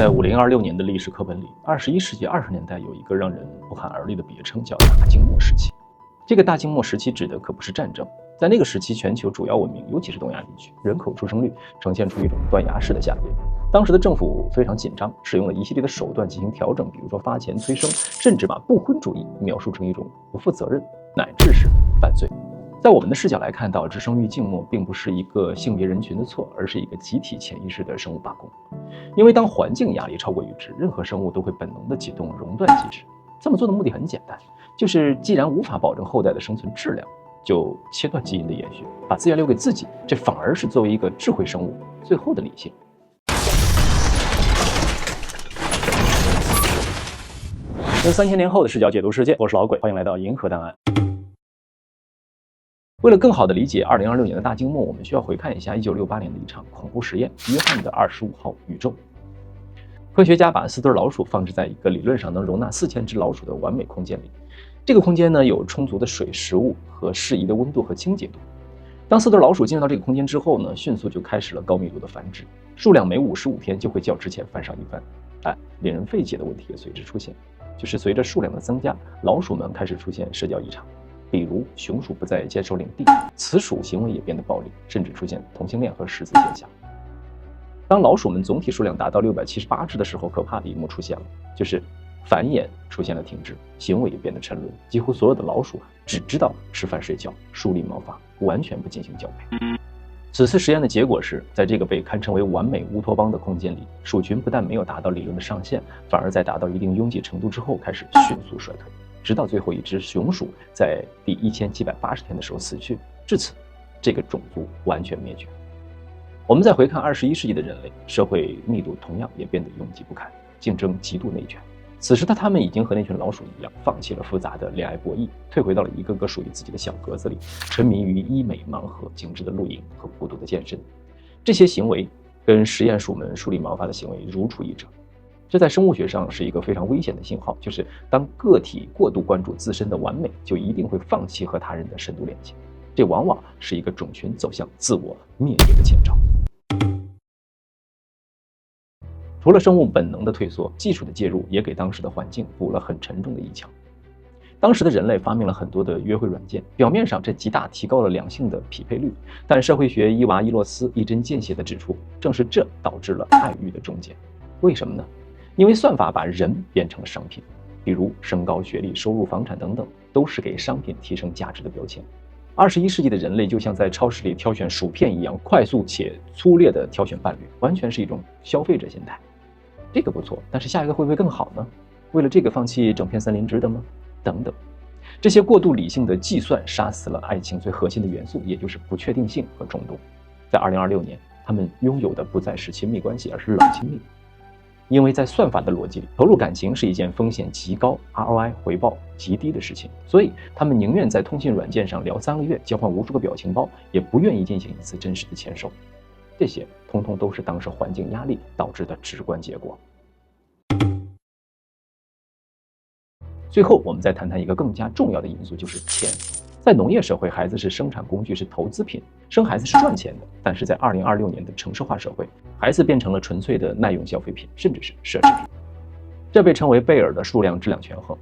在5026年的历史课本里，21世纪20年代有一个让人不寒而栗的别称，叫大静默时期。这个大静默时期指的可不是战争，在那个时期，全球主要文明，尤其是东亚地区，人口出生率呈现出一种断崖式的下跌。当时的政府非常紧张，使用了一系列的手段进行调整，比如说发钱催生，甚至把不婚主义描述成一种不负责任乃至是犯罪。在我们的视角来看，导致生育静默并不是一个性别人群的错，而是一个集体潜意识的生物罢工。因为当环境压力超过阈值，任何生物都会本能地启动熔断机制。这么做的目的很简单，就是既然无法保证后代的生存质量，就切断基因的延续，把资源留给自己，这反而是作为一个智慧生物最后的理性。用3000年后的视角解读世界，我是老鬼，欢迎来到银河档案。为了更好地理解2026年的大静默，我们需要回看一下1968年的一场恐怖实验——约翰的25号宇宙。科学家把4对老鼠放置在一个理论上能容纳4000只老鼠的完美空间里。这个空间呢，有充足的水、食物和适宜的温度和清洁度。当4对老鼠进入到这个空间之后呢，迅速就开始了高密度的繁殖，数量每55天就会较之前翻上一番。但令人费解的问题也随之出现，就是随着数量的增加，老鼠们开始出现社交异常。比如雄鼠不再坚守领地，雌鼠行为也变得暴力，甚至出现同性恋和食子现象。当老鼠们总体数量达到678只的时候，可怕的一幕出现了，就是繁衍出现了停滞，行为也变得沉沦，几乎所有的老鼠只知道吃饭睡觉，梳理毛发，完全不进行交配。此次实验的结果是，在这个被堪称为完美乌托邦的空间里，鼠群不但没有达到理论的上限，反而在达到一定拥挤程度之后开始迅速衰退，直到最后一只雄鼠在第1780天的时候死去，至此这个种族完全灭绝。我们再回看21世纪的人类，社会密度同样也变得拥挤不堪，竞争极度内卷。此时的他们已经和那群老鼠一样，放弃了复杂的恋爱博弈，退回到了一个个属于自己的小格子里，沉迷于医美盲盒、精致的露营和孤独的健身。这些行为跟实验鼠们梳理毛发的行为如出一辙。这在生物学上是一个非常危险的信号，就是当个体过度关注自身的完美，就一定会放弃和他人的深度连接，这往往是一个种群走向自我灭绝的前兆。除了生物本能的退缩，技术的介入也给当时的环境补了很沉重的一枪。当时的人类发明了很多的约会软件，表面上这极大提高了两性的匹配率，但社会学伊娃伊洛斯一针见血地指出，正是这导致了爱欲的终结。为什么呢？因为算法把人变成了商品，比如身高、学历、收入、房产等等，都是给商品提升价值的标签。21世纪的人类就像在超市里挑选薯片一样，快速且粗略地挑选伴侣，完全是一种消费者心态。这个不错，但是下一个会不会更好呢？为了这个放弃整片森林值得吗？等等，这些过度理性的计算杀死了爱情最核心的元素，也就是不确定性和冲动。在2026年，他们拥有的不再是亲密关系，而是冷亲密。因为在算法的逻辑里，投入感情是一件风险极高、ROI 回报极低的事情，所以他们宁愿在通信软件上聊3个月，交换无数个表情包，也不愿意进行一次真实的牵手。这些通通都是当时环境压力导致的直观结果。最后，我们再谈谈一个更加重要的因素，就是钱。在农业社会，孩子是生产工具，是投资品，生孩子是赚钱的。但是在2026年的城市化社会，孩子变成了纯粹的耐用消费品，甚至是奢侈品。这被称为贝尔的数量质量权衡。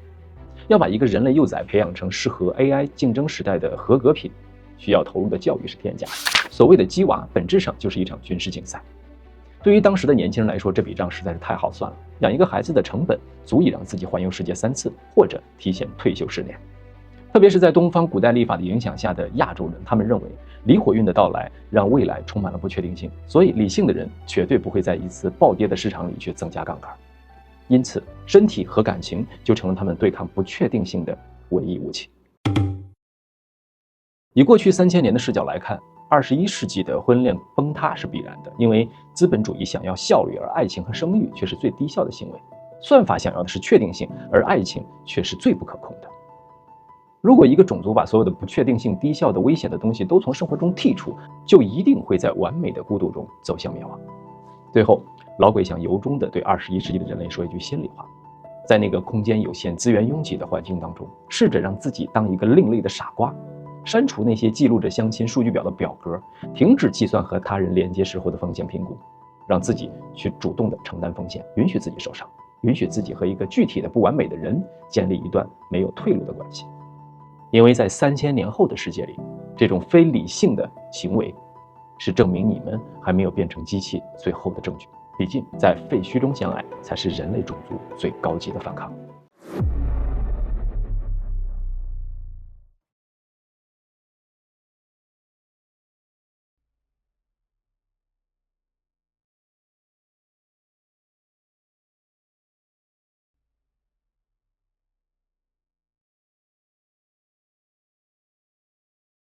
要把一个人类幼崽培养成适合 AI 竞争时代的合格品，需要投入的教育是天价。所谓的鸡娃，本质上就是一场军事竞赛。对于当时的年轻人来说，这笔账实在是太好算了。养一个孩子的成本足以让自己环游世界3次，或者提前退休10年。特别是在东方古代历法的影响下的亚洲人，他们认为离火运的到来让未来充满了不确定性，所以理性的人绝对不会在一次暴跌的市场里去增加杠杆。因此，身体和感情就成了他们对抗不确定性的唯一武器。以过去3000年的视角来看，21世纪的婚恋崩塌是必然的，因为资本主义想要效率，而爱情和生育却是最低效的行为。算法想要的是确定性，而爱情却是最不可控的。如果一个种族把所有的不确定性、低效的、危险的东西都从生活中剔除，就一定会在完美的孤独中走向灭亡。最后，老鬼想由衷地对21世纪的人类说一句心里话：在那个空间有限、资源拥挤的环境当中，试着让自己当一个另类的傻瓜，删除那些记录着相亲数据表的表格，停止计算和他人连接时候的风险评估，让自己去主动的承担风险，允许自己受伤，允许自己和一个具体的不完美的人建立一段没有退路的关系。因为在3000年后的世界里，这种非理性的行为是证明你们还没有变成机器最后的证据。毕竟在废墟中相爱才是人类种族最高级的反抗。